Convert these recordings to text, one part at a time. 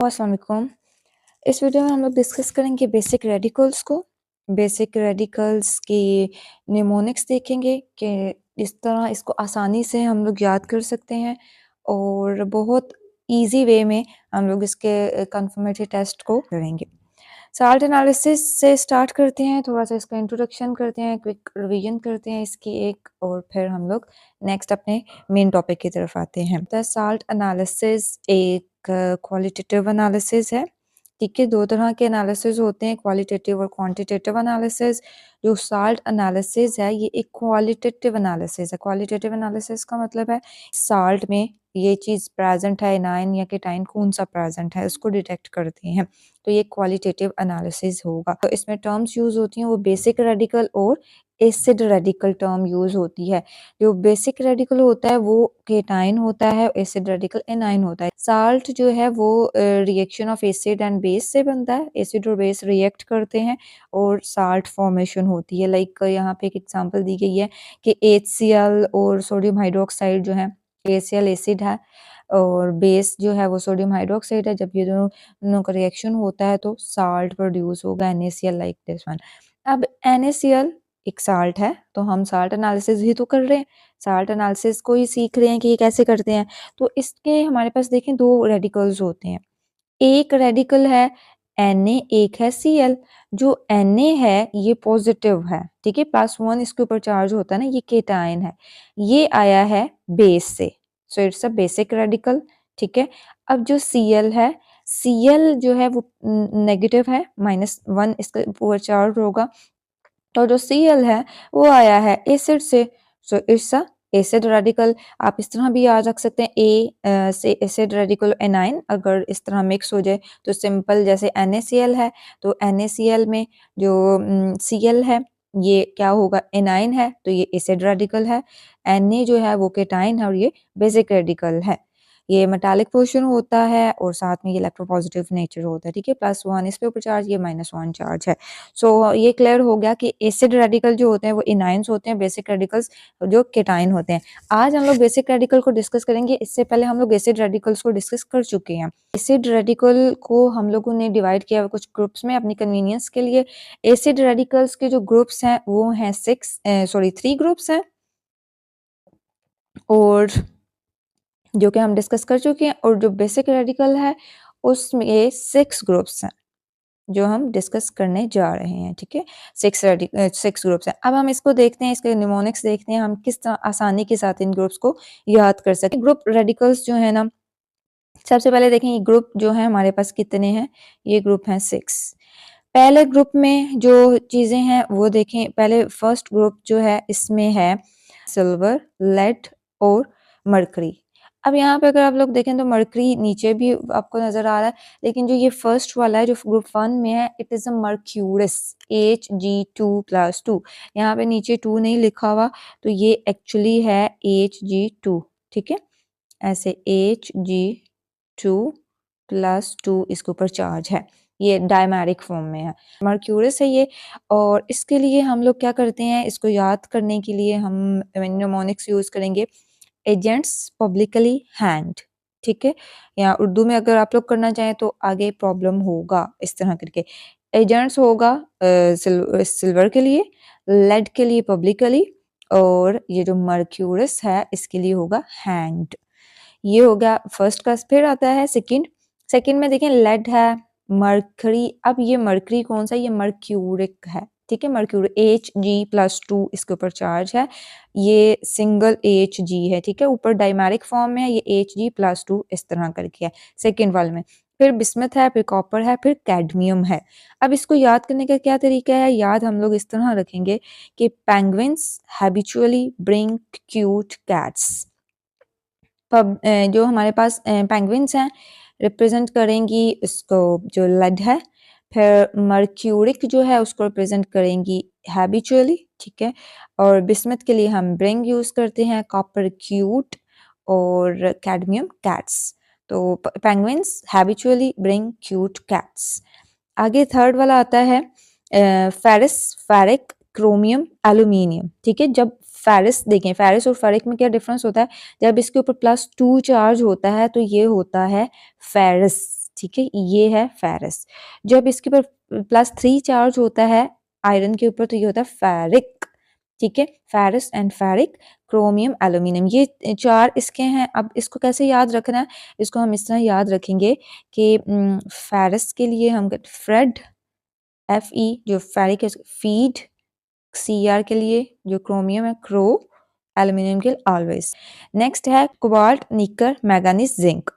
अस्सलाम वालेकुम। इस वीडियो में हम लोग डिस्कस करेंगे बेसिक रेडिकल्स को। बेसिक रेडिकल्स की निमोनिक्स देखेंगे कि इस तरह इसको आसानी से हम लोग याद कर सकते हैं और बहुत इजी वे में हम लोग इसके कंफर्मेटरी टेस्ट को करेंगे। साल्ट एनालिसिस से स्टार्ट करते हैं, थोड़ा सा इसका इंट्रोडक्शन करते हैं, क्विक रिवीजन करते हैं इसकी एक, और फिर हम लोग नेक्स्ट अपने मेन टॉपिक की तरफ आते हैं। द साल्ट एनालिसिस एक क्वालिटेटिव एनालिसिस है। ठीक है, दो तरह के एनालिसिस होते हैं, क्वालिटेटिव और क्वांटिटेटिव एनालिसिस। जो साल्ट एनालिसिस है ये एक क्वालिटेटिव एनालिसिस है। क्वालिटेटिव एनालिसिस का मतलब है साल्ट में ये चीज़ प्रेजेंट है, एनाइन या केटाइन कौन सा प्रेजेंट है उसको डिटेक्ट करते हैं, तो ये क्वालिटेटिव एनालिसिस होगा। तो इसमें टर्म्स यूज होती हैं वो बेसिक रेडिकल और एसिड रेडिकल टर्म यूज होती है। जो बेसिक रेडिकल होता है वो केटाइन होता है, एसिड रेडिकल एनाइन होता है। साल्ट जो है वो reaction of acid and base से बनता है। एसिड और बेस रिएक्ट करते हैं और साल्ट फॉर्मेशन होती है। लाइक यहाँ पे एक एग्जांपल दी गई है कि HCl और सोडियम हाइड्रोक्साइड जो है, HCl एसिड है और बेस जो है वो सोडियम हाइड्रोक्साइड है। जब ये दोनों का रिएक्शन होता है तो साल्ट प्रोड्यूस होगा, NaCl लाइक दिस वन। अब NaCl एक साल्ट है, तो हम साल्ट एनालिसिस ही तो कर रहे हैं, साल्ट एनालिसिस को ही सीख रहे हैं कि ये कैसे करते हैं। तो इसके हमारे पास देखें दो रेडिकल्स होते हैं। एक रेडिकल है Na, एक है Cl। जो Na है ये पॉजिटिव है, ठीक है, +1 इसके ऊपर चार्ज होता है ना, ये केटाइन है, ये आया है बेस से, so it's a basic radical. ठीक है, अब जो Cl है, Cl जो है वो नेगेटिव है, -1 इसके ऊपर चार्ज होगा, तो जो Cl है वो आया है एसिड से, so it's a acid radical. आप इस तरह भी याद रख सकते हैं, A से एसिड रेडिकल एनाइन अगर इस तरह मिक्स हो जाए तो सिंपल जैसे NaCl है, तो NaCl में जो Cl है ये क्या होगा, एनाइन है, तो ये एसिड रेडिकल है। Na जो है वो केटाइन है और ये बेसिक रेडिकल है। ये मेटालिक पोर्शन होता है और साथ में ये इलेक्ट्रोपॉजिटिव नेचर होता है। ठीक है, +1 इस पे ऊपर चार्ज, ये -1 चार्ज है। सो ये क्लियर हो गया कि एसिड रेडिकल जो होते हैं वो इनाइंस होते हैं, बेसिक रेडिकल्स जो केटाइन होते हैं। आज हम लोग बेसिक रेडिकल को डिस्कस करेंगे, इससे पहले हम लोग एसिड रेडिकल्स को डिस्कस कर चुके हैं। एसिड रेडिकल को हम लोगों ने डिवाइड किया कुछ ग्रुप्स में अपनी कन्वीनियंस के लिए। एसिड रेडिकल्स के जो ग्रुप्स हैं वो हैं 3 ग्रुप्स हैं, और जो कि हम डिस्कस कर चुके हैं। और जो बेसिक रेडिकल है उसमें 6 ग्रुप्स हैं जो हम डिस्कस करने जा रहे हैं। ठीक है, 6 ग्रुप्स हैं। अब हम इसको देखते हैं, इसके निमोनिक्स देखते हैं, हम किस तरह आसानी के साथ इन ग्रुप्स को याद कर सकते हैं। ग्रुप रेडिकल्स जो है ना, सबसे पहले देखें ये ग्रुप जो है हमारे पास कितने हैं, ये ग्रुप हैं 6। पहले ग्रुप में जो चीजें हैं वो देखें, पहले फर्स्ट ग्रुप जो है इसमें है सिल्वर, लेड और मरकरी। अब यहाँ पे अगर आप लोग देखें तो मरकरी नीचे भी आपको नजर आ रहा है, लेकिन जो ये फर्स्ट वाला है जो ग्रुप 1 में है, it is a mercurous, Hg2+2। यहाँ पे नीचे 2 नहीं लिखा हुआ, तो ये एक्चुअली है Hg2। ठीक है, ऐसे Hg2+2 इसके ऊपर चार्ज है, ये डायमेरिक फॉर्म में है, मर्क्यूरस है ये। और इसके लिए हम लोग क्या करते हैं, इसको याद करने के लिए हम निमोनिक्स यूज करेंगे, एजेंट्स पब्लिकली हैंग्ड। ठीक है, या उर्दू में अगर आप लोग करना चाहें तो आगे प्रॉब्लम होगा इस तरह करके। एजेंट्स होगा सिल्वर के लिए, लेड के लिए पब्लिकली, और ये जो मर्क्यूरस है इसके लिए होगा हैंग्ड। ये हो गया फर्स्ट का। फिर आता है सेकंड में देखें लेड है, मरकरी। अब ये मरकरी कौन सा, ये मर्क्यूरिक है। ठीक है, मर्क्यूरी Hg+2 इसके ऊपर चार्ज है, ये सिंगल Hg है। ठीक है, ऊपर डायमेरिक फॉर्म में है, ये Hg+2 इस तरह करके है सेकेंड वाले में। फिर बिस्मथ है, फिर कॉपर है, फिर कैडमियम है। अब इसको याद करने का क्या तरीका है, याद हम लोग इस तरह रखेंगे कि penguins habitually bring cute cats. जो हमारे पास पेंगुइन्स हैं रिप्रेजेंट करेंगी इसको जो लेड है, फिर मर्क्यूरिक जो है उसको रिप्रेजेंट करेंगी हैबिचुअली। ठीक है, और बिस्मथ के लिए हम ब्रिंग यूज करते हैं, कॉपर क्यूट, और कैडमियम कैट्स। तो penguins habitually bring cute cats. आगे थर्ड वाला आता है फेरस, फेरिक, क्रोमियम, एल्यूमिनियम। ठीक है, जब फेरस देखें, फेरस और फेरिक में क्या डिफरेंस होता है, जब इसके ऊपर +2 चार्ज होता है तो ये होता है फेरस। ठीक है, ये है फेरस। जब इसके ऊपर +3 चार्ज होता है आयरन के ऊपर तो ये होता है फेरिक, ठीक है, ferrous and ferric, chromium, aluminium, ये 4 इसके हैं। अब इसको कैसे याद रखना है, इसको हम इस तरह याद रखेंगे कि फेरस के लिए हम फ्रेड, Fe, जो फेरिक है फीड, Cr के लिए जो क्रोमियम है क्रो, एल्यूमिनियम के लिए ऑलवेज। नेक्स्ट है कोबाल्ट, निकर, मैंगनीज, जिंक।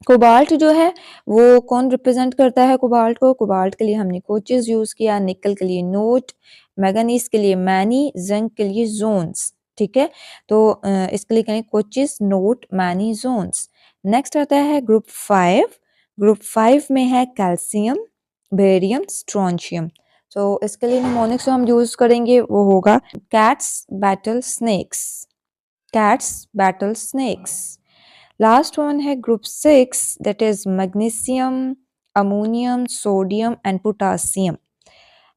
कोबाल्ट जो है वो कौन रिप्रेजेंट करता है कोबाल्ट को, कोबाल्ट के लिए हमने कोचेस यूज किया, निकल के लिए नोट, मैंगनीज के लिए मैनी, जिंक के लिए जोन्स, ठीक है। तो इसके लिए कहें कोचेस, नोट, मैनी, जोन्स। नेक्स्ट आता है ग्रुप 5। ग्रुप 5 में है कैल्शियम, बेरियम, स्ट्रोंशियम। तो इसके लिए निमोनिक्स जो हम यूज करेंगे वो होगा cats battle snakes, cats battle snakes. Last one है group 6 that is magnesium, ammonium, sodium and potassium.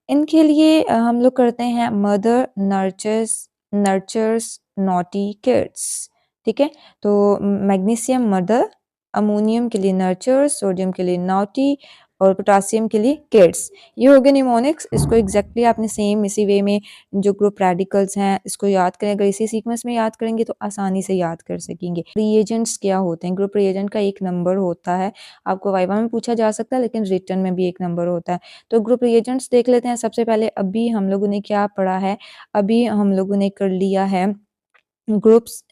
इनके लिए हम लोग करते हैं mother nurtures, nurtures naughty kids, ठीक है। तो मैग्नीशियम मदर, अमोनियम के लिए नर्चर्स, सोडियम के लिए नॉटी और पोटासियम के लिए किड्स। ये हो गया निमोनिक्स। इसको एग्जैक्टली आपने सेम इसी वे में जो ग्रुप रेडिकल्स हैं इसको याद करें, अगर इसी सीक्वेंस में याद करेंगे तो आसानी से याद कर सकेंगे। रिएजेंट्स क्या होते हैं, ग्रुप रिएजेंट का एक नंबर होता है, आपको वाइवा में पूछा जा सकता है लेकिन रिटर्न में भी एक नंबर होता है। तो ग्रुप रिएजेंट्स देख लेते हैं। सबसे पहले अभी हम लोगों ने क्या पढ़ा है, अभी हम लोगों ने कर लिया है ग्रुप्स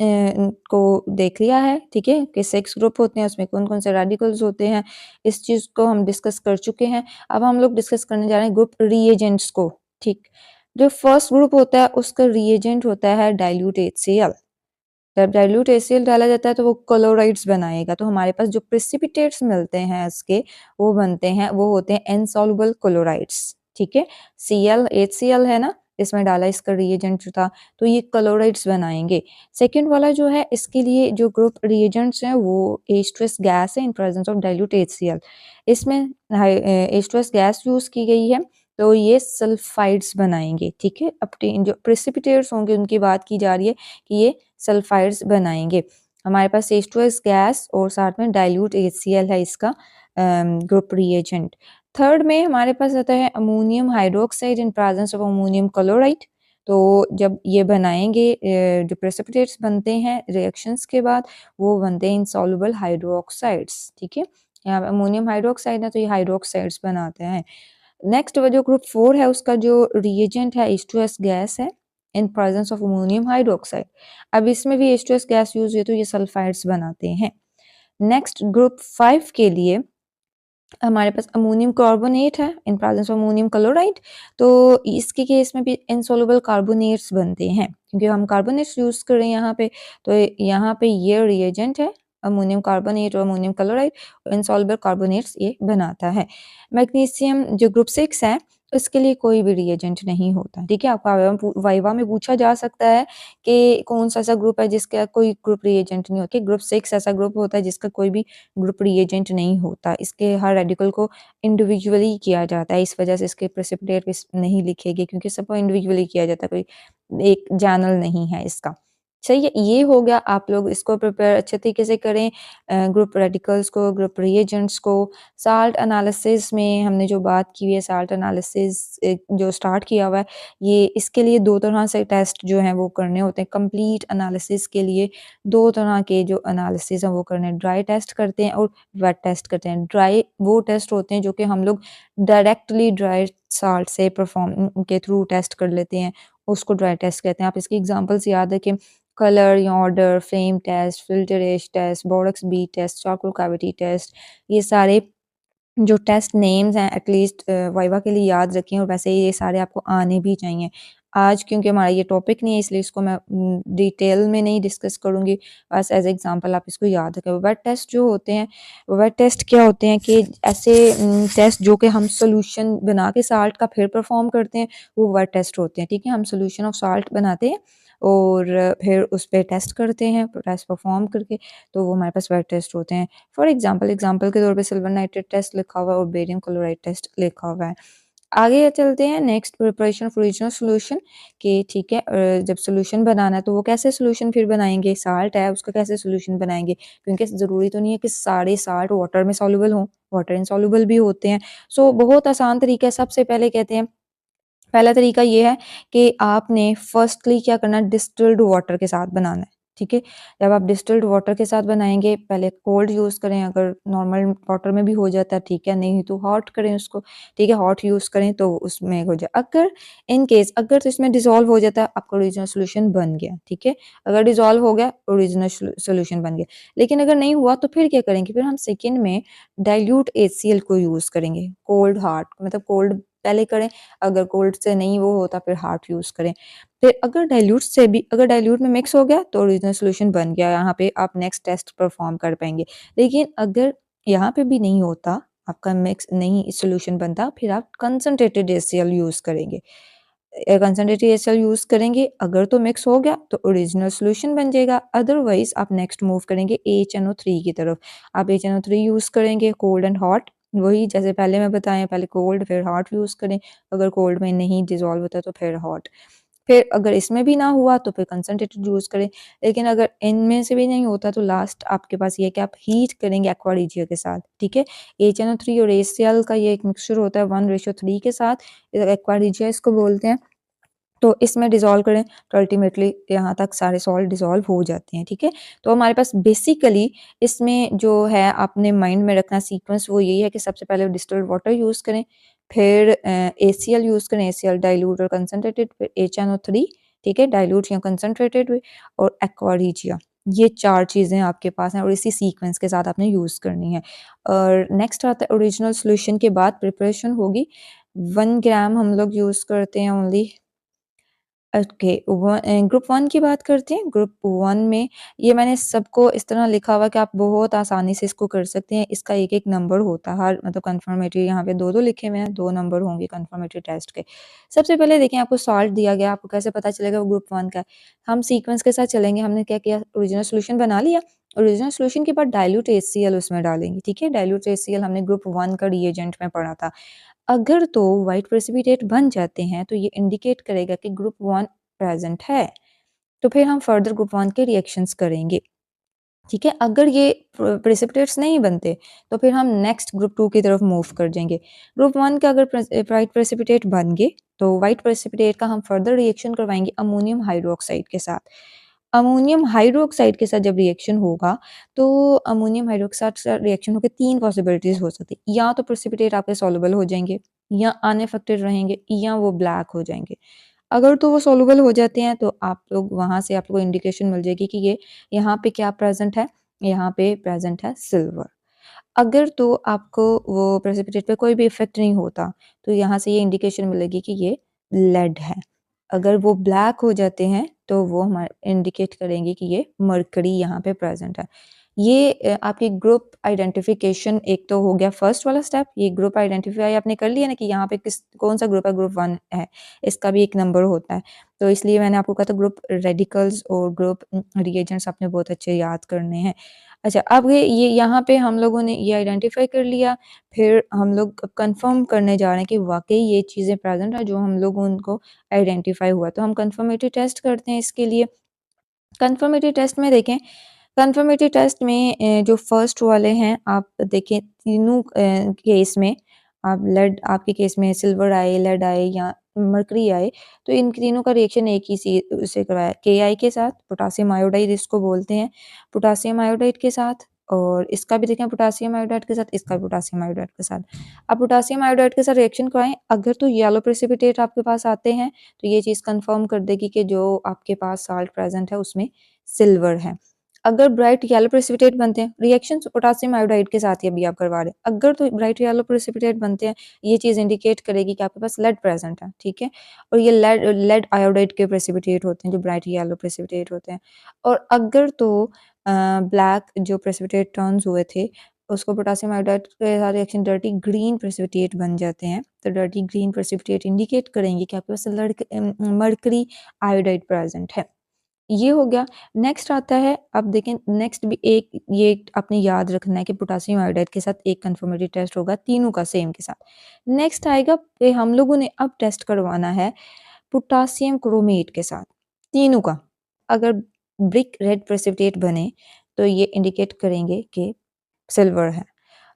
को देख लिया है, ठीक है, कि 6 ग्रुप होते हैं, उसमें कौन कौन से रेडिकल्स होते हैं, इस चीज़ को हम डिस्कस कर चुके हैं। अब हम लोग डिस्कस करने जा रहे हैं ग्रुप रिएजेंट्स को, ठीक। जो फर्स्ट ग्रुप होता है उसका रिएजेंट होता है डाइल्यूट HCl। जब डाइल्यूट HCl डाला जाता है तो वो क्लोराइड्स बनाएगा, तो हमारे पास जो प्रेसिपिटेट्स मिलते हैं इसके वो बनते हैं, वो होते हैं इनसॉल्युबल क्लोराइड्स, ठीक है। Cl HCl है ना, इसमें डाला इसका रिएजेंट जो था, तो ये क्लोराइड्स बनाएंगे। सेकेंड वाला जो है इसके लिए जो ग्रुप रिएजेंट्स हैं वो H2S गैस है in presence of dilute HCl। इसमें H2S गैस यूज की गई है तो ये सल्फाइड्स बनाएंगे, ठीक है। अब जो प्रेसिपिटेट्स होंगे उनकी बात की जा रही है कि ये सल्फाइड्स बनाएंगे। हमारे पास H2S गैस और साथ में डाइल्यूट HCl है इसका ग्रुप रिएजेंट। थर्ड में हमारे पास आता है ammonium hydroxide in presence of ammonium chloride. तो जब ये बनाएंगे जो प्रेसिपिटेट्स बनते हैं रिएक्शंस के बाद वो बनते हैं इनसॉल्युबल हाइड्रोक्साइड्स, ठीक है। यहाँ पे अमोनियम हाइड्रोक्साइड है तो ये हाइड्रोक्साइड्स बनाते हैं। नेक्स्ट जो ग्रुप 4 है उसका जो रिएजेंट है H2S गैस है in presence of ammonium hydroxide. अब इसमें भी H2S गैस यूज हुई तो ये सल्फाइड्स बनाते हैं। नेक्स्ट ग्रुप 5 के लिए हमारे पास अमोनियम कार्बोनेट है in presence of ammonium chloride. तो इसके केस में भी इनसॉल्युबल कार्बोनेट्स बनते हैं क्योंकि हम कार्बोनेट्स यूज कर रहे हैं यहाँ पे। तो यहाँ पे ये रिएजेंट है अमोनियम कार्बोनेट और अमोनियम क्लोराइड, इनसॉल्युबल कार्बोनेट्स ये बनाता है। मैग्नीशियम जो ग्रुप 6 है इसके लिए कोई भी रिएजेंट नहीं होता, ठीक है। आपका वाइवा में पूछा जा सकता है कि कौन सा ऐसा ग्रुप है जिसका कोई ग्रुप रिएजेंट नहीं होता। ग्रुप 6 ऐसा ग्रुप होता है जिसका कोई भी ग्रुप रिएजेंट नहीं होता, इसके हर रेडिकल को इंडिविजुअली किया जाता है, इस वजह से इसके प्रेसिपिटेट नहीं लिखे गए क्योंकि सबको इंडिविजुअली किया जाता है, कोई एक जर्नल नहीं है इसका। सही है, ये हो गया। आप लोग इसको प्रिपेयर अच्छे तरीके से करें, ग्रुप रेडिकल्स को, ग्रुप रिएजेंट्स को। साल्ट एनालिसिस में हमने जो बात की है, साल्ट एनालिसिस जो स्टार्ट किया हुआ है, ये इसके लिए 2 तरह से टेस्ट जो हैं वो करने होते हैं। कंप्लीट एनालिसिस के लिए 2 तरह के जो एनालिसिस हैं वो करने हैं, ड्राई टेस्ट करते हैं और वेट टेस्ट करते हैं। ड्राई वो टेस्ट होते हैं जो कि हम लोग डायरेक्टली ड्राई साल्ट से परफॉर्म के थ्रू टेस्ट कर लेते हैं, उसको ड्राई टेस्ट कहते हैं। आप इसकी एग्जांपल्स याद रखें, कलर या order, flame test, filter ash test, borax bead test, charcoal cavity test, ये सारे जो टेस्ट नेम्स हैं एटलीस्ट वाइवा के लिए याद रखें और वैसे ये सारे आपको आने भी चाहिए। आज क्योंकि हमारा ये टॉपिक नहीं है इसलिए इसको मैं डिटेल में नहीं डिस्कस करूँगी, बस एज एग्जांपल आप इसको याद रखें। वेट टेस्ट जो होते हैं, वेट टेस्ट क्या होते हैं कि ऐसे टेस्ट जो कि हम सोल्यूशन बना के साल्ट का फिर परफॉर्म करते हैं, वो वेट टेस्ट होते हैं, ठीक है। हम सोल्यूशन ऑफ साल्ट बनाते हैं और फिर उस पर टेस्ट करते हैं, टेस्ट परफॉर्म करके, तो वो हमारे पास वेट टेस्ट होते हैं। फॉर एग्जांपल के तौर पे सिल्वर नाइट्रेट टेस्ट लिखा हुआ है और बेरियम क्लोराइड टेस्ट लिखा हुआ है। आगे चलते हैं next preparation of original solution कि ठीक है जब सॉल्यूशन बनाना है तो वो कैसे सॉल्यूशन फिर बनाएँगे? साल्ट है उसका कैसे सॉल्यूशन बनाएँगे? क्योंकि ज़रूरी तो नहीं है कि सारे साल्ट वाटर में सॉल्युबल हों, वाटर इनसॉल्युबल भी होते हैं। सो बहुत आसान तरीका है सबसे पहले कहते हैं पहला तरीका ये है कि आपने फर्स्टली क्या करना है डिस्टिल्ड वाटर के साथ बनाना है, ठीक है? जब आप डिस्टिल्ड वाटर के साथ बनाएँगे पहले कोल्ड यूज़ करें अगर नॉर्मल वाटर में भी हो जाता है ठीक है, नहीं तो हॉट करें उसको, ठीक है? हॉट यूज़ करें तो उसमें हो जाए अगर इन केस अगर तो इसमें डिज़ॉल्व हो जाता है आपका ओरिजिनल सॉल्यूशन बन गया, ठीक है? अगर डिज़ॉल्व हो गया ओरिजिनल सॉल्यूशन बन गया। लेकिन अगर नहीं हुआ तो फिर क्या करेंगे? फिर हम सेकंड में डाइल्यूट HCl को यूज़ करेंगे, कोल्ड हार्ट मतलब कोल्ड पहले करें अगर कोल्ड से नहीं वो होता फिर हॉट यूज़ करें। फिर अगर डाइल्यूट में मिक्स हो गया तो ओरिजिनल सॉल्यूशन बन गया, यहाँ पे आप नेक्स्ट टेस्ट परफॉर्म कर पाएँगे। लेकिन अगर यहाँ पे भी नहीं होता, आपका मिक्स नहीं सॉल्यूशन बनता, फिर आप कंसंट्रेटेड HCl यूज़ करेंगे। कंसंट्रेटेड HCl यूज़ करेंगे, अगर तो मिक्स हो गया तो ओरिजिनल सॉल्यूशन बन जाएगा, अदरवाइज़ आप नेक्स्ट मूव करेंगे HNO3 की तरफ। आप HNO3 यूज़ करेंगे कोल्ड एंड हॉट वही जैसे पहले मैं बताया पहले कोल्ड फिर हॉट यूज़ करें, अगर कोल्ड में नहीं डिज़ॉल्व होता तो फिर हॉट। फिर अगर इसमें भी ना हुआ तो फिर कंसंट्रेटेड यूज़ करें, लेकिन अगर इनमें से भी नहीं होता तो लास्ट आपके पास ये है कि आप हीट करेंगे एक्वा रिजिया के साथ, ठीक है? HNO3 और HCl का ये एक मिक्सचर होता है 1:3 के साथ, एक्वा रिजिया इसको बोलते हैं। तो इसमें डिज़ॉल्व करें तो अल्टीमेटली यहाँ तक सारे सॉल्ट डिज़ॉल्व हो जाते हैं, ठीक है? तो हमारे पास बेसिकली इसमें जो है आपने माइंड में रखना सीक्वेंस वो यही है कि सबसे पहले डिस्टिल्ड वाटर यूज़ करें, फिर HCl यूज़ करें, HCl डाइल्यूट और कंसंट्रेटेड, फिर HNO3 ठीक है? डाइल्यूट या कंसंट्रेटेड में और एक्वा रिजिया। ये 4 चीज़ें आपके पास हैं और इसी सीक्वेंस के साथ आपने यूज़ करनी है। और नेक्स्ट आता है ओरिजिनल सॉल्यूशन के बाद प्रिपरेशन होगी 1 ग्राम हम लोग यूज़ करते हैं ओनली ओके ग्रुप 1 की बात करते हैं। ग्रुप 1 में ये मैंने सबको इस तरह लिखा हुआ है कि आप बहुत आसानी से इसको कर सकते हैं। इसका एक-एक नंबर होता है हर मतलब कन्फर्मेटरी यहाँ पे 2-2 लिखे हुए हैं, 2 नंबर होंगे कन्फर्मेटरी टेस्ट के। सबसे पहले देखें आपको सॉल्ट दिया गया, आपको कैसे पता चलेगा वो ग्रुप 1 का है? हम सीक्वेंस के साथ चलेंगे, हमने क्या किया ओरिजिनल सॉल्यूशन बना लिया, ओरिजिनल सॉल्यूशन के बाद डाइल्यूट HCl उसमें डालेंगे, ठीक है? डाइल्यूट HCl हमने ग्रुप 1 का रिएजेंट में पढ़ा था। अगर तो व्हाइट प्रेसिपिटेट बन जाते हैं तो ये इंडिकेट करेगा कि ग्रुप 1 प्रेजेंट है, तो फिर हम फर्दर ग्रुप 1 के रिएक्शंस करेंगे, ठीक है? अगर ये प्रेसिपिटेट्स नहीं बनते, तो फिर हम नेक्स्ट ग्रुप 2 की तरफ मूव कर जाएँगे। ग्रुप 1 का अगर व्हाइट प्रेसिपिटेट बन गए, तो व्हाइट प्रेसिपिटेट का हम फर्दर रिएक्शन करवाएँगे अमोनियम हाइड्रॉक्साइड के साथ। अमोनियम हाइड्रॉक्साइड के साथ जब रिएक्शन होगा, तो अमोनियम हाइड्रॉक्साइड से रिएक्शन होके 3 पॉसिबिलिटीज़ हो सकती है, या तो प्रेसिपिटेट आपके सॉल्युबल हो जाएँगे, या अनअफेक्टेड रहेंगे, या वो ब्लैक हो जाएँगे। अगर तो वो सॉल्युबल हो जाते हैं तो आप लोग वहाँ से आपको इंडिकेशन मिल जाएगी कि ये यहाँ पे क्या प्रेज़ेंट है, यहाँ पे प्रेज़ेंट है सिल्वर। अगर तो आपको वो प्रेसिपिटेट पे कोई भी इफ़ेक्ट नहीं होता, तो यहाँ से ये इंडिकेशन मिलेगी कि ये लेड है। अगर वो ब्लैक हो जाते हैं, तो वो हमारे इंडिकेट करेंगे कि ये मरकरी यहाँ पे प्रेज़ेंट है। ये आपकी ग्रुप आइडेंटिफ़िकेशन एक तो हो गया फर्स्ट वाला स्टेप, ये ग्रुप आइडेंटिफ़ाई आपने कर लिया ना कि यहाँ पे कौन-सा ग्रुप है, ग्रुप 1 है, इसका भी एक नंबर होता है। तो इसलिए मैंने आपको कहा था ग्रुप रेडिकल्स और ग्रुप रिएजेंट्स आपने बहुत अच्छे याद करने हैं। अच्छा, अब ये यहाँ पे हम लोगों ने ये आइडेंटिफ़ाई कर लिया, फिर हम लोग अब कन्फर्म करने जा रहे हैं कि वाक़ई ये चीज़ें प्रेज़ेंट हैं जो हम लोगों उनको आइडेंटिफ़ाई हुआ। तो हम कन्फर्मेटरी टेस्ट करते हैं इसके लिए। कन्फर्मेटरी टेस्ट में देखें, कन्फर्मेटरी टेस्ट में जो फर्स्ट वाले हैं आप देखें तीनों केस में आप लेड आपके केस में सिल्वर आए, लेड आए या मरकरी आए, तो इन तीनों का रिएक्शन एक ही से करवाया KI के साथ, पोटेशियम आयोडाइड इसको बोलते हैं, पोटेशियम आयोडाइड के साथ और इसका भी देखें पोटेशियम आयोडाइड के साथ, इसका भी पोटेशियम आयोडाइड के साथ। अब पोटेशियम आयोडाइड के साथ रिएक्शन करवाएँ, अगर तो येलो प्रेसिपिटेट आपके पास आते हैं, तो ये चीज़ कन्फर्म कर देगी कि जो आपके पास साल्ट प्रेज़ेंट है उसमें सिल्वर है। अगर ब्राइट येलो प्रेसिपिटेट बनते हैं, रिएक्शन पोटेशियम आयोडाइड के साथ ही अभी आप करवा रहे हैं। अगर तो ब्राइट येलो प्रेसिपिटेट बनते हैं, ये चीज़ इंडिकेट करेगी कि आपके पास लेड प्रेज़ेंट है, ठीक है? और ये लेड लेड आयोडाइड के प्रेसिपिटेट होते हैं, जो ब्राइट येलो प्रेसिपिटेट होते हैं। और अगर तो ब्लैक जो प्रेसिपिटेट टर्न्स हुए थे, उसको पोटेशियम आयोडाइड के साथ रिएक्शन डर्टी ग्रीन प्रेसिपिटेट बन जाते हैं। तो डर्टी ग्रीन प्रेसिपिटेट इंडिकेट करेंगे कि आपके पास मरकरी आयोडाइड प्रेज़ेंट है। ये हो गया। नेक्स्ट आता है, अब देखें नेक्स्ट भी एक ये आपने याद रखना है कि पोटेशियम आयोडाइड के साथ एक कंफर्मेटरी टेस्ट होगा तीनों का सेम के साथ। नेक्स्ट आएगा कि हम लोगों ने अब टेस्ट करवाना है पोटेशियम क्रोमेट के साथ, तीनों का। अगर ब्रिक रेड प्रेसिपिटेट बने तो ये इंडिकेट करेंगे कि सिल्वर है।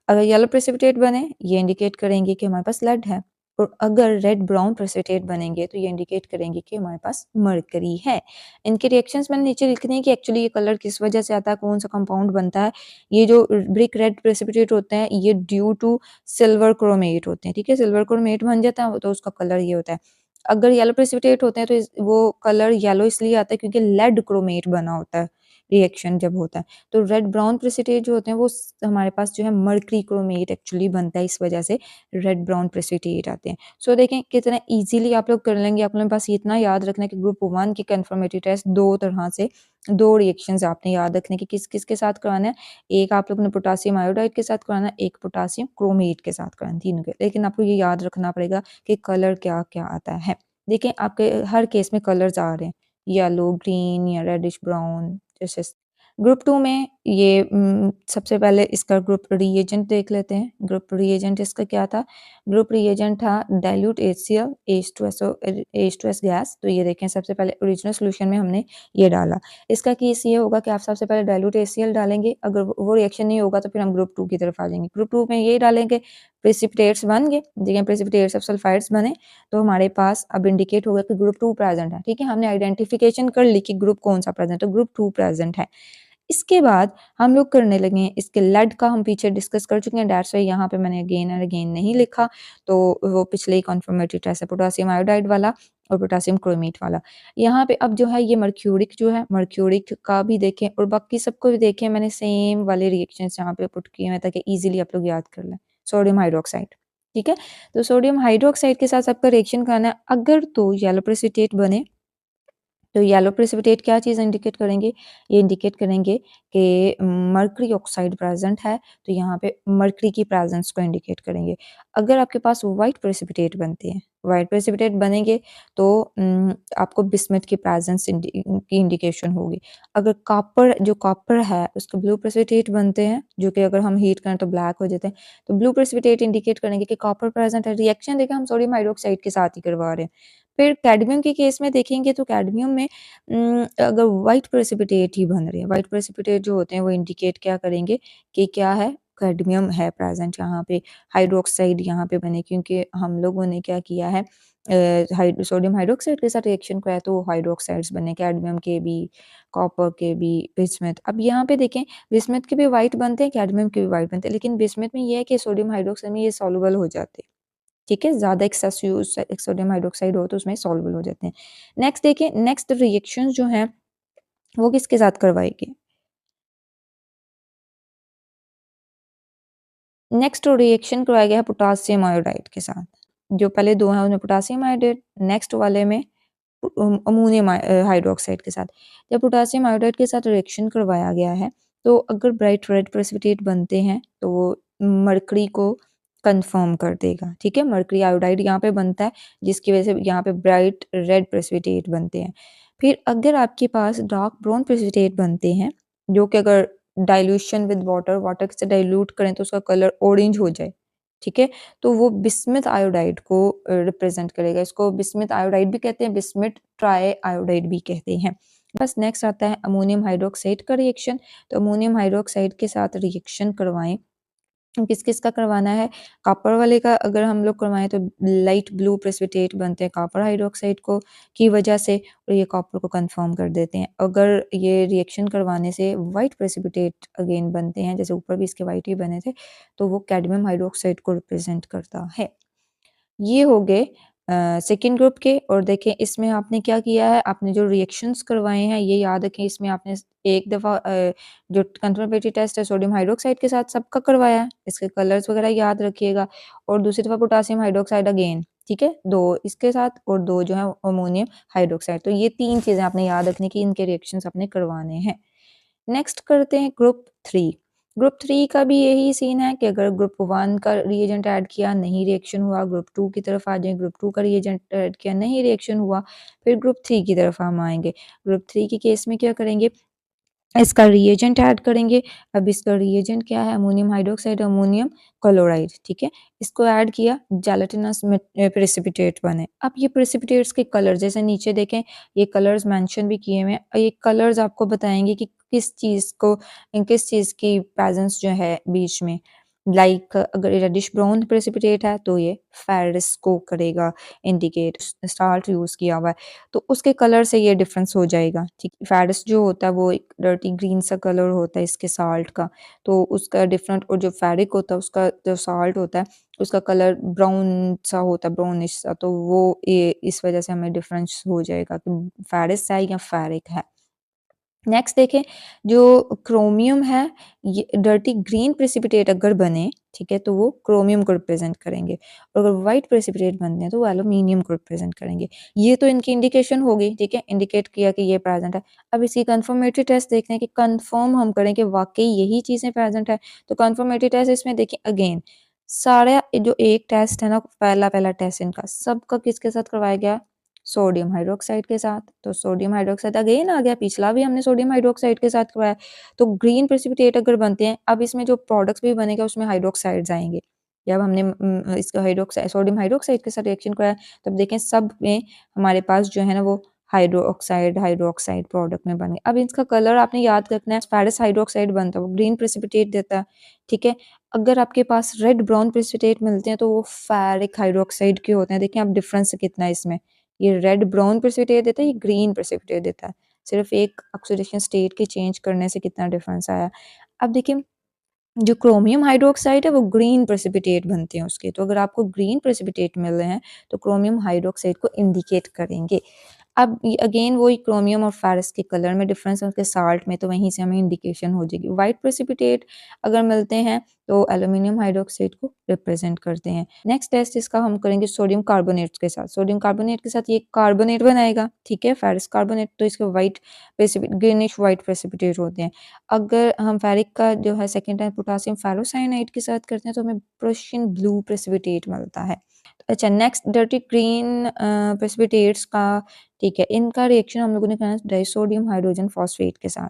अगर येलो प्रेसिपिटेट बने ये इंडिकेट करेंगे कि हमारे पास लेड है। और अगर रेड ब्राउन प्रेसिपिटेट बनेंगे तो ये इंडिकेट करेंगे कि हमारे पास मरकरी है। इनके रिएक्शंस मैंने नीचे लिखने हैं कि एक्चुअली ये कलर किस वजह से आता है, कौन सा कंपाउंड बनता है। ये जो ब्रिक रेड प्रेसिपिटेट होते हैं ये ड्यू टू सिल्वर क्रोमेट होते हैं, ठीक है। सिल्वर क्रोमेट बन जाता है तो उसका कलर ये होता है। अगर येलो प्रेसिपिटेट होते हैं तो वो कलर येलो इसलिए आता है क्योंकि लेड क्रोमेट बना होता है रिएक्शन जब होता है। तो रेड ब्राउन प्रेसिपिटेट जो होते हैं वो हमारे पास जो है मर्करी क्रोमेट एक्चुअली बनता है, इस वजह से रेड ब्राउन प्रेसिपिटेट आते हैं। सो देखें कितना इजीली आप लोग कर लेंगे। आप लोगों के पास इतना याद रखना है कि ग्रुप 1 की कंफर्मेटरी टेस्ट दो तरह से, दो रिएक्शंस आपने याद रखने की किस किस के साथ करवाना है। एक आप लोग ने पोटेशियम आयोडाइड के साथ कराना है, एक पोटेशियम क्रोमेट के साथ कराना है, तीनों के। लेकिन आपको ये याद रखना पड़ेगा कि कलर क्या क्या आता है। देखिए आपके हर केस में कलर्स आ रहे हैं, येलो, ग्रीन या रेडिश ब्राउन जैसे। ग्रुप 2 में ये सबसे पहले इसका ग्रुप रिएजेंट देख लेते हैं। ग्रुप रिएजेंट इसका क्या था? ग्रुप रिएजेंट था डाइल्यूट HCl H2S गैस। तो ये देखें सबसे पहले ओरिजिनल सॉल्यूशन में हमने ये डाला। इसका केस ये होगा कि आप सबसे पहले डाइल्यूट HCl डालेंगे, अगर वो रिएक्शन नहीं होगा तो फिर हम ग्रुप 2 की तरफ आ जाएंगे। ग्रुप 2 में ये डालेंगे, प्रेसिपिटेट्स बन गए, देखिए प्रेसिपिटेट्स ऑफ सल्फाइड्स बने तो हमारे पास अब इंडिकेट होगा कि ग्रुप 2 प्रेजेंट है, ठीक है। हमने आइडेंटिफिकेशन कर ली कि ग्रुप कौन सा प्रेजेंट है, ग्रुप 2 प्रेजेंट है। इसके बाद हम लोग करने लगे हैं इसके लेड का, हम पीछे डिस्कस कर चुके हैं, दैट्स व्हाई यहाँ पे मैंने अगेन एंड अगेन नहीं लिखा। तो वो पिछले ही कन्फर्मेटरी टेस्ट है पोटेशियम आयोडाइड वाला और पोटेशियम क्रोमेट वाला। यहाँ पे अब जो है ये मर्क्यूरिक जो है, मर्क्यूरिक का भी देखें और बाकी सबको भी देखें। मैंने सेम वाले रिएक्शंस यहाँ पे पुट किए हैं ताकि इजीली आप लोग याद कर लें। सोडियम हाइड्रोक्साइड, ठीक है। तो सोडियम हाइड्रोक्साइड के साथ सबका रिएक्शन करना है। अगर तो येलो प्रेसिपिटेट बने तो येलो प्रेसिपिटेट क्या चीज़ इंडिकेट करेंगे? ये इंडिकेट करेंगे कि मर्करी ऑक्साइड प्रेजेंट है, तो यहाँ पे मर्करी की प्रेजेंस को इंडिकेट करेंगे। अगर आपके पास वाइट प्रेसिपिटेट बनते हैं, वाइट प्रेसिपिटेट बनेंगे तो आपको बिस्मथ की प्रेजेंस की इंडिकेशन होगी। अगर कॉपर, जो कॉपर है उसके ब्लू प्रेसिपिटेट बनते हैं, जो कि अगर हम हीट करें तो ब्लैक हो जाते हैं, तो ब्लू प्रेसिपिटेट इंडिकेट करेंगे कि कॉपर प्रेजेंट है। रिएक्शन देखिए हम सोडियम हाइड्रोक्साइड के साथ ही करवा रहे हैं। फिर कैडमियम के केस में देखेंगे तो कैडमियम में अगर व्हाइट प्रेसिपिटेट ही बन रहे हैं, व्हाइट प्रेसिपिटेट जो होते हैं वो इंडिकेट क्या करेंगे कि क्या है, कैडमियम है प्रेजेंट यहाँ पे। हाइड्रोक्साइड यहाँ पे बने क्योंकि हम लोगों ने क्या किया है, सोडियम हाइड्रोक्साइड के साथ रिएक्शन कराया तो हाइड्रोक्साइड्स बने, कैडमियम के भी, कॉपर के भी, बिस्मथ। अब यहाँ पे देखें बिस्मथ के भी व्हाइट बनते हैं, कैडमियम के भी व्हाइट बनते हैं, लेकिन बिस्मथ में ये है कि सोडियम हाइड्रोक्साइड में ये सॉल्युबल हो जाते हैं, ठीक है। ज़्यादा एक्सेस यूज सोडियम हाइड्रोक्साइड हो तो उसमें सॉल्युबल हो जाते हैं। नेक्स्ट देखिए, नेक्स्ट रिएक्शंस जो हैं वो किसके साथ करवाएगी? नेक्स्ट रिएक्शन करवाया गया है पोटेशियम आयोडाइड के साथ। जो पहले दो हैं उनमें पोटेशियम आयोडाइड, नेक्स्ट वाले में अमोनियम हाइड्रोक्साइड के साथ। जब पोटेशियम आयोडाइड के साथ रिएक्शन करवाया गया है तो अगर ब्राइट रेड प्रेसिपिटेट बनते हैं तो वो मरकरी को कंफर्म कर देगा, ठीक है। मरकरी आयोडाइड यहाँ पे बनता है जिसकी वजह से यहाँ पे ब्राइट रेड प्रेसिपिटेट बनते हैं। फिर अगर आपके पास डार्क ब्राउन प्रेसिपिटेट बनते हैं जो कि अगर डाइल्यूशन विद वाटर, वाटर से डाइल्यूट करें तो उसका कलर ऑरेंज हो जाए, ठीक है, तो वो बिस्मथ आयोडाइड को रिप्रेजेंट करेगा। इसको बिस्मथ आयोडाइड भी कहते हैं, बिस्मथ ट्राई आयोडाइड भी कहते हैं। बस नेक्स्ट आता है अमोनियम हाइड्रोक्साइड का रिएक्शन। तो अमोनियम हाइड्रोक्साइड के साथ रिएक्शन करवाएं, किस किस का करवाना है? कॉपर वाले का अगर हम लोग करवाएं तो लाइट ब्लू प्रेसिपिटेट बनते हैं कॉपर हाइड्रोक्साइड को की वजह से, और ये कॉपर को कंफर्म कर देते हैं। अगर ये रिएक्शन करवाने से वाइट प्रेसिपिटेट अगेन बनते हैं, जैसे ऊपर भी इसके वाइट ही बने थे, तो वो कैडमियम हाइड्रोक्साइड को रिप्रेजेंट करता है। ये हो गए सेकेंड ग्रुप के। और देखें इसमें आपने क्या किया है, आपने जो रिएक्शंस करवाए हैं ये याद रखें। इसमें आपने एक दफ़ा जो कंफर्मेटरी टेस्ट है सोडियम हाइड्रोक्साइड के साथ सबका करवाया है, इसके कलर्स वगैरह याद रखिएगा। और दूसरी दफ़ा पोटेशियम हाइड्रोक्साइड अगेन, ठीक है, दो इसके साथ और दो जो है अमोनियम हाइड्रोक्साइड। तो ये तीन चीज़ें आपने याद रखनी कि इनके रिएक्शंस आपने करवाने हैं। नेक्स्ट करते हैं ग्रुप 3। ग्रुप 3 का भी यही सीन है कि अगर ग्रुप 1 का रिएजेंट ऐड किया, नहीं रिएक्शन हुआ, ग्रुप 2 की तरफ आ जाएँ, ग्रुप 2 का रिएजेंट ऐड किया, नहीं रिएक्शन हुआ, फिर ग्रुप 3 की तरफ हम आएँगे। ग्रुप 3 के केस में क्या करेंगे, इसका रिएजेंट ऐड करेंगे। अब इसका रिएजेंट क्या है, अमोनियम हाइड्रॉक्साइड, अमोनियम क्लोराइड, ठीक है? इसको ऐड किया, जेलाटिनस में प्रेसिपिटेट बने। अब ये प्रेसिपिटेट्स के कलर जैसे नीचे देखें, ये कलर्स मेंशन भी किए हुए हैं और ये कलर्स आपको बताएँगे कि किस चीज़ की प्रेज़ेंस जो है बीच में। लाइक अगर रेडिश ब्राउन प्रेसिपिटेट है तो ये फेरस को करेगा इंडिकेट, साल्ट यूज़ किया हुआ है। तो उसके कलर से ये डिफरेंस हो जाएगा, ठीक। फेरस जो होता है वो एक डर्टी ग्रीन सा कलर होता है इसके साल्ट का, तो उसका डिफरेंट, और जो फेरिक होता है उसका जो साल्ट होता है उसका कलर ब्राउन सा होता है, ब्राउनिश सा, तो वो ये इस वजह से हमें डिफरेंस हो जाएगा कि फेरस है या फेरिक है। नेक्स्ट देखें, जो क्रोमियम है, ये डर्टी ग्रीन प्रेसिपिटेट अगर बने, ठीक है, तो वो क्रोमियम को रिप्रेजेंट करेंगे, और अगर वाइट प्रेसिपिटेट बनते हैं तो वो एल्यूमिनियम को रिप्रेजेंट करेंगे। ये तो इनकी इंडिकेशन होगी, ठीक है, इंडिकेट किया कि ये प्रेजेंट है। अब इसकी कंफर्मेटरी टेस्ट देखते हैं कि कंफर्म हम करें कि वाकई यही चीज़ें प्रेजेंट है। तो कंफर्मेटरी टेस्ट इसमें देखिए अगेन, सारा जो एक टेस्ट है ना, पहला पहला टेस्ट इनका सबका किसके साथ करवाया गया, सोडियम हाइड्रोक्साइड के साथ। तो सोडियम हाइड्रोक्साइड अगेन आ गया, पिछला भी हमने सोडियम हाइड्रोक्साइड के साथ करवाया। तो ग्रीन प्रेसिपिटेट अगर बनते हैं, अब इसमें जो प्रोडक्ट्स भी बनेगा उसमें हाइड्रोक्साइड्स आएँगे। जब हमने इसका सोडियम हाइड्रोक्साइड के साथ रिएक्शन कराया, तब देखें सब में हमारे पास जो है ना वो हाइड्रोक्साइड हाइड्रोक्साइड प्रोडक्ट में बन गए। अब इसका कलर आपने याद रखना है, फेरस हाइड्रोक्साइड बनता है वो ग्रीन प्रेसिपिटेट देता है, ठीक है। अगर आपके पास रेड ब्राउन प्रेसिपिटेट मिलते हैं तो वो फेरिक हाइड्रोक्साइड के होते हैं। देखिए अब डिफरेंस कितना है इसमें। ये रेड ब्राउन प्रेसिपिटेट देता है, ये ग्रीन प्रेसिपिटेट देता है। सिर्फ एक ऑक्सीडेशन स्टेट के चेंज करने से कितना डिफरेंस आया। अब देखिए, जो क्रोमियम हाइड्रोक्साइड है वो ग्रीन प्रेसिपिटेट बनते हैं उसके, तो अगर आपको ग्रीन प्रेसिपिटेट मिल रहे हैं तो क्रोमियम हाइड्रोक्साइड को इंडिकेट करेंगे। अब अगेन वही क्रोमियम और फेरस के कलर में डिफरेंस है, उसके साल्ट में, तो वहीं से हमें इंडिकेशन हो जाएगी। वाइट प्रेसिपिटेट अगर मिलते हैं तो एल्यूमिनियम हाइड्रोक्साइड को रिप्रेजेंट करते हैं। नेक्स्ट टेस्ट इसका हम करेंगे सोडियम कार्बोनेट के साथ। सोडियम कार्बोनेट के साथ ये कार्बोनेट बनाएगा, ठीक है, फेरस कार्बोनेट, तो इसके वाइट ग्रीनिश वाइट प्रेसिपिटेट होते हैं। अगर हम फेरिक का जो है सेकंड टाइम पोटेशियम फेरोसाइनाइड के साथ करते हैं तो हमें प्रुशियन ब्लू प्रेसिपिटेट मिलता है। अच्छा, नेक्स्ट डर्टी ग्रीन प्रेसिपिटेट्स का, ठीक है, इनका रिएक्शन हम लोगों ने करना है डाइसोडियम हाइड्रोजन फॉस्फेट के साथ।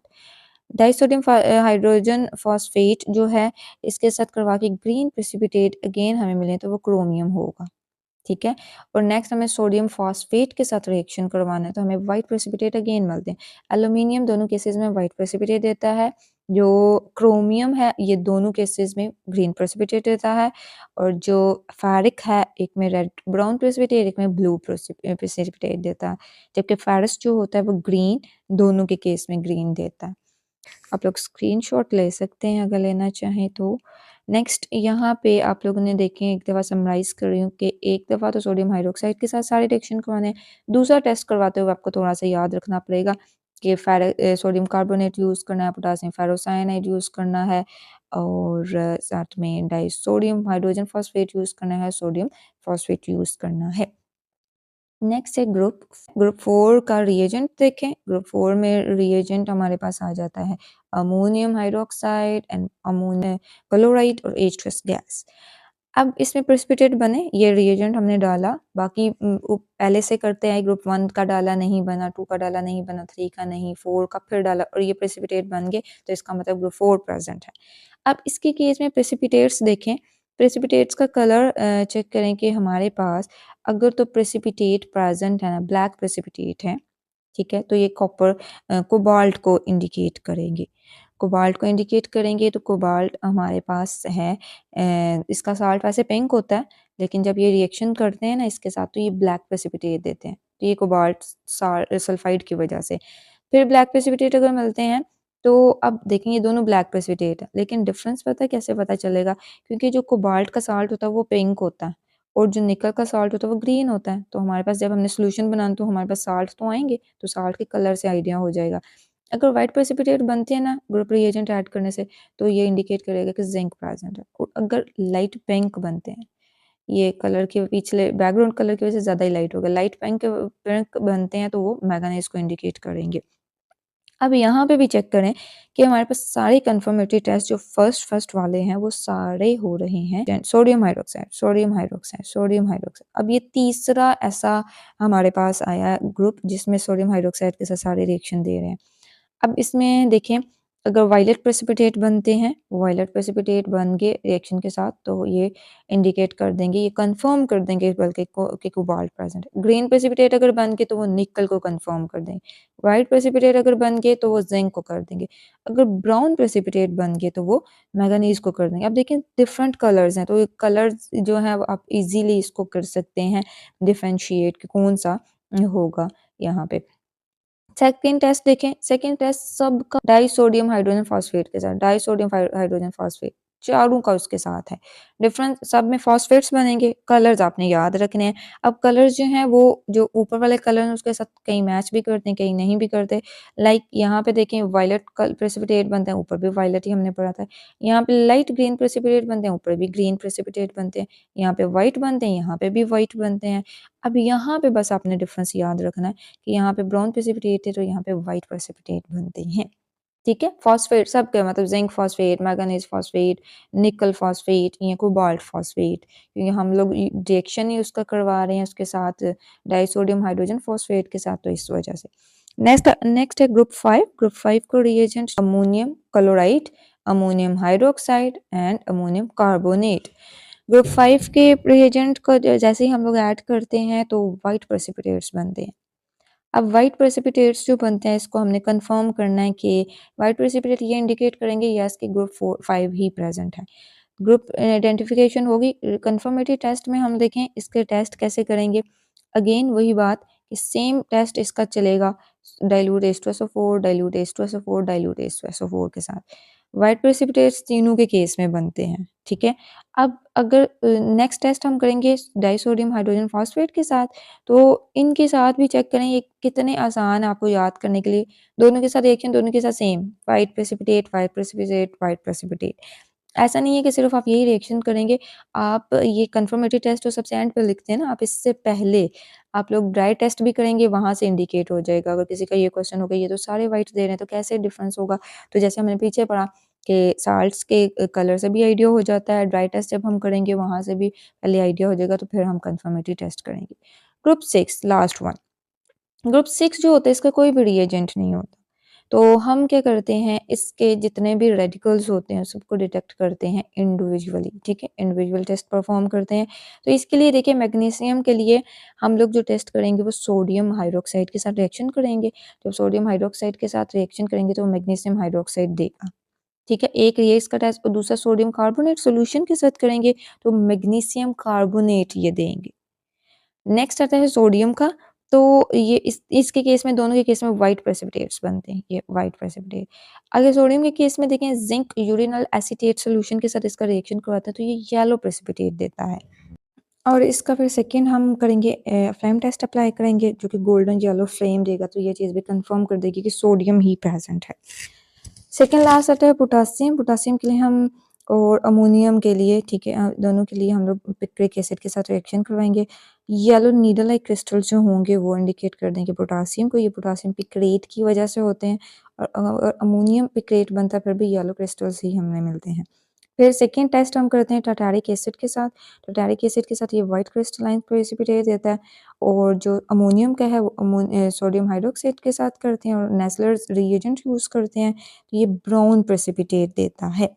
डाइसोडियम हाइड्रोजन फॉस्फेट जो है इसके साथ करवा के ग्रीन प्रेसिपिटेट अगेन हमें मिले तो वो क्रोमियम होगा, ठीक है। और नेक्स्ट हमें सोडियम फॉस्फेट के साथ रिएक्शन करवाना है तो हमें वाइट प्रेसिपिटेट अगेन मिलते हैं। एल्यूमिनियम दोनों केसेस में वाइट प्रेसिपिटेट देता है, जो क्रोमियम है ये दोनों केसेस में ग्रीन प्रेसिपिटेट देता है, और जो फेरिक है एक में रेड ब्राउन प्रेसिपिटेट, एक में ब्लू प्रेसिपिटेट देता है, जबकि फेरस जो होता है वो ग्रीन, दोनों के केस में ग्रीन देता है। आप लोग स्क्रीनशॉट ले सकते हैं अगर लेना चाहें तो। नेक्स्ट यहाँ पे आप लोगों ने देखें, एक दफ़ा समराइज़ कर रही हूँ कि एक दफ़ा तो सोडियम हाइड्रोक्साइड के साथ सारे रिएक्शन करवाने हैं। दूसरा टेस्ट करवाते हुए आपको थोड़ा-सा याद रखना पड़ेगा कि सोडियम कार्बोनेट यूज़ करना है, पोटेशियम फेरोसाइनाइड यूज़ करना है, और साथ में डाइसोडियम हाइड्रोजन फॉस्फेट यूज़ करना है, सोडियम फॉस्फेट यूज़ करना है। नेक्स्ट है ग्रुप 4 का रिएजेंट देखें। ग्रुप 4 में रिएजेंट हमारे पास आ जाता है ammonium hydroxide and ammonium chloride और H2S गैस। अब इसमें प्रेसिपिटेट बने, ये रिएजेंट हमने डाला, बाकी पहले से करते हैं, ग्रुप 1 का डाला नहीं बना, 2 का डाला नहीं बना, 3 का नहीं, 4 का फिर डाला और ये प्रेसिपिटेट बन गए, तो इसका मतलब ग्रुप 4 प्रेजेंट है। अब इसके केस में प्रेसिपिटेट्स देखें, प्रेसिपिटेट्स का कलर चेक करें कि हमारे पास अगर तो प्रेसिपिटेट प्रेजेंट है ना, ब्लैक प्रेसिपिटेट है, ठीक है, तो ये कॉपर कोबाल्ट को इंडिकेट करेंगे। कोबाल्ट को इंडिकेट करेंगे तो कोबाल्ट हमारे पास है, इसका साल्ट वैसे पिंक होता है, लेकिन जब ये रिएक्शन करते हैं ना इसके साथ तो ये ब्लैक प्रेसिपिटेट देते हैं, तो ये कोबाल्ट सल्फाइड की वजह से। फिर ब्लैक प्रेसिपिटेट अगर मिलते हैं तो अब देखेंगे दोनों ब्लैक प्रेसिपिटेट है, लेकिन डिफरेंस पता है कैसे पता चलेगा, क्योंकि जो कोबाल्ट का साल्ट होता है वो पिंक होता है और जो निकल का साल्ट होता है वो ग्रीन होता है। तो हमारे पास जब हमने सॉल्यूशन बनाना तो हमारे पास साल्ट तो आएँगे, तो साल्ट के कलर से आइडिया हो जाएगा। अगर व्हाइट प्रेसिपिटेट बनते हैं ना ग्रुप रिएजेंट ऐड करने से, तो ये इंडिकेट करेगा कि ज़िंक प्रेज़ेंट है, और अगर लाइट पिंक बनते हैं, ये कलर के पिछले बैकग्राउंड कलर की वजह से ज़्यादा ही लाइट होगा, लाइट पिंक पिंक बनते हैं तो वो मैंगनीज़ को इंडिकेट करेंगे। अब यहाँ पे भी चेक करें कि हमारे पास सारे कंफर्मेटरी टेस्ट जो फर्स्ट वाले हैं वो सारे हो रहे हैं sodium hydroxide, sodium hydroxide, sodium hydroxide. अब ये तीसरा ऐसा हमारे पास आया ग्रुप जिसमें सोडियम हाइड्रोक्साइड के साथ सारे रिएक्शन दे रहे हैं। अब इसमें देखें, अगर वायलेट प्रेसिपिटेट बनते हैं, वायलेट प्रेसिपिटेट बन गए रिएक्शन के साथ, तो ये इंडिकेट कर देंगे, ये कंफर्म कर देंगे बल्कि कि कोबाल्ट प्रेजेंट है। ग्रीन प्रेसिपिटेट अगर बन गए तो वो निकल को कंफर्म कर देंगे। वाइट प्रेसिपिटेट अगर बन गए तो वो जिंक को कर देंगे। अगर ब्राउन प्रेसिपिटेट बन गए तो वो मैंगनीज को कर देंगे। अब देखिए डिफरेंट कलर्स हैं, तो ये कलर्स जो है आप इजीली इसको कर सकते हैं डिफरेंशिएट कि कौन सा होगा यहाँ पे। सेकंड टेस्ट देखें, सेकंड टेस्ट सबका डाइसोडियम हाइड्रोजन फॉस्फेट के साथ, डाइसोडियम हाइड्रोजन फॉस्फेट चारों का उसके साथ है। डिफरेंट सब में फॉस्फेट्स बनेंगे, कलर्स आपने याद रखने हैं। अब कलर्स जो हैं वो जो ऊपर वाले कलर हैं उसके साथ कहीं मैच भी करते हैं, कहीं नहीं भी करते। लाइक यहाँ पे देखें वायलेट प्रेसिपिटेट बनते हैं, ऊपर भी वायलेट ही हमने पढ़ा था। यहाँ पे लाइट ग्रीन प्रेसिपिटेट बनते हैं, ऊपर भी ग्रीन प्रेसिपिटेट बनते हैं। यहाँ पे व्हाइट बनते हैं, यहाँ पे भी व्हाइट बनते हैं। अब यहाँ पे बस आपने डिफरेंस याद रखना है कि यहाँ पे ब्राउन प्रेसिपिटेट है तो यहाँ पे वाइट प्रेसिपिटेट बनते हैं। ठीक है, फॉस्फेट सब के मतलब जिंक फॉस्फेट, मैंगनीज फॉस्फेट, निकल फॉस्फेट या कोबाल्ट फॉस्फेट, क्योंकि हम लोग रिएक्शन ही उसका करवा रहे हैं उसके साथ डाइसोडियम हाइड्रोजन फॉस्फेट के साथ, तो इस वजह से। नेक्स्ट है ग्रुप 5 को reagent ammonium chloride, ammonium hydroxide and ammonium carbonate. Group 5 के रिएजेंट को जैसे ही हम लोग ऐड करते हैं तो वाइट प्रेसिपिटेट्स बनते हैं। अब वाइट प्रेसिपिटेट्स जो बनते हैं इसको हमने कंफर्म करना है कि वाइट प्रेसिपिटेट ये इंडिकेट करेंगे यस कि ग्रुप 5 ही प्रेजेंट है। ग्रुप आइडेंटिफिकेशन होगी। कंफर्मेटरी टेस्ट में हम देखें इसके टेस्ट कैसे करेंगे। अगेन वही बात कि सेम टेस्ट इसका चलेगा dilute H2SO4, dilute H2SO4, dilute H2SO4 के साथ। वाइट प्रेसिपिटेट्स तीनों के केस में बनते हैं, ठीक है। अब अगर नेक्स्ट टेस्ट हम करेंगे डाइसोडियम हाइड्रोजन फॉस्फेट के साथ, तो इनके साथ भी चेक करें ये कितने आसान है आपको याद करने के लिए। दोनों के साथ रिएक्शन दोनों के साथ same, white precipitate, white precipitate, white precipitate. ऐसा नहीं है कि सिर्फ आप यही रिएक्शन करेंगे। आप ये कंफर्मेटरी टेस्ट जो सबसे एंड पे लिखते हैं ना, आप इससे पहले आप लोग ड्राई टेस्ट भी करेंगे, वहाँ से इंडिकेट हो जाएगा। अगर किसी का ये क्वेश्चन होगा ये तो सारे व्हाइट दे रहे हैं तो कैसे डिफरेंस होगा, तो जैसे हमने पीछे पढ़ा कि साल्ट्स के कलर से भी आइडिया हो जाता है। ड्राई टेस्ट जब हम करेंगे वहाँ से भी पहले आइडिया हो जाएगा, तो फिर हम कंफर्मेटरी टेस्ट करेंगे। ग्रुप 6 लास्ट वन, ग्रुप 6 जो होता है इसका कोई भी रिएजेंट नहीं होता। तो हम क्या करते हैं, इसके जितने भी रेडिकल्स होते हैं सबको डिटेक्ट करते हैं इंडिविजुअली, ठीक है, इंडिविजुअल टेस्ट परफॉर्म करते हैं। तो इसके लिए देखिए मैग्नीशियम के लिए हम लोग जो टेस्ट करेंगे वो सोडियम हाइड्रोक्साइड के साथ रिएक्शन करेंगे। जब सोडियम हाइड्रोक्साइड के साथ रिएक्शन करेंगे तो मैग्नीशियम हाइड्रोक्साइड देगा, ठीक है। एक ये इसका टेस्ट और दूसरा सोडियम कार्बोनेट सोल्यूशन के साथ करेंगे तो मैग्नीशियम कार्बोनेट ये देंगे। नेक्स्ट आता है सोडियम का, तो ये इसके केस में दोनों के केस में व्हाइट प्रेसिपिटेट्स बनते हैं, ये व्हाइट प्रेसिपिटेट। अगर सोडियम के केस में देखें जिंक यूरिनल एसीटेट सॉल्यूशन के साथ इसका रिएक्शन करवाता है तो ये येलो प्रेसिपिटेट देता है। और इसका फिर सेकंड हम करेंगे फ्लेम टेस्ट अप्लाई करेंगे जो कि गोल्डन येलो फ्लेम देगा, तो ये चीज़ भी कंफर्म कर देगी कि सोडियम ही प्रेजेंट है। सेकंड लास्ट आता है पोटासियम। पोटासियम के लिए हम और अमोनियम के लिए, ठीक है, दोनों के लिए हम लोग पिक्रिक एसिड के साथ रिएक्शन करवाएंगे। येलो नीडल लाइक क्रिस्टल्स जो होंगे वो इंडिकेट कर देंगे पोटासियम को, ये पोटासियम पिक्रेट की वजह से होते हैं। और अमोनियम पिक्रेट बनता है फिर भी येलो क्रिस्टल्स ही हमें मिलते हैं। फिर सेकेंड टेस्ट हम करते हैं टाटारिक एसिड के साथ। टाटारिक एसिड के साथ ये वाइट क्रिस्टलाइन प्रेसिपिटेट देता है, और जो अमोनियम का है वो सोडियम हाइड्रोक्साइड के साथ करते हैं और नेस्लर्स रिएजेंट यूज़ करते हैं तो ये ब्राउन प्रेसिपिटेट देता है।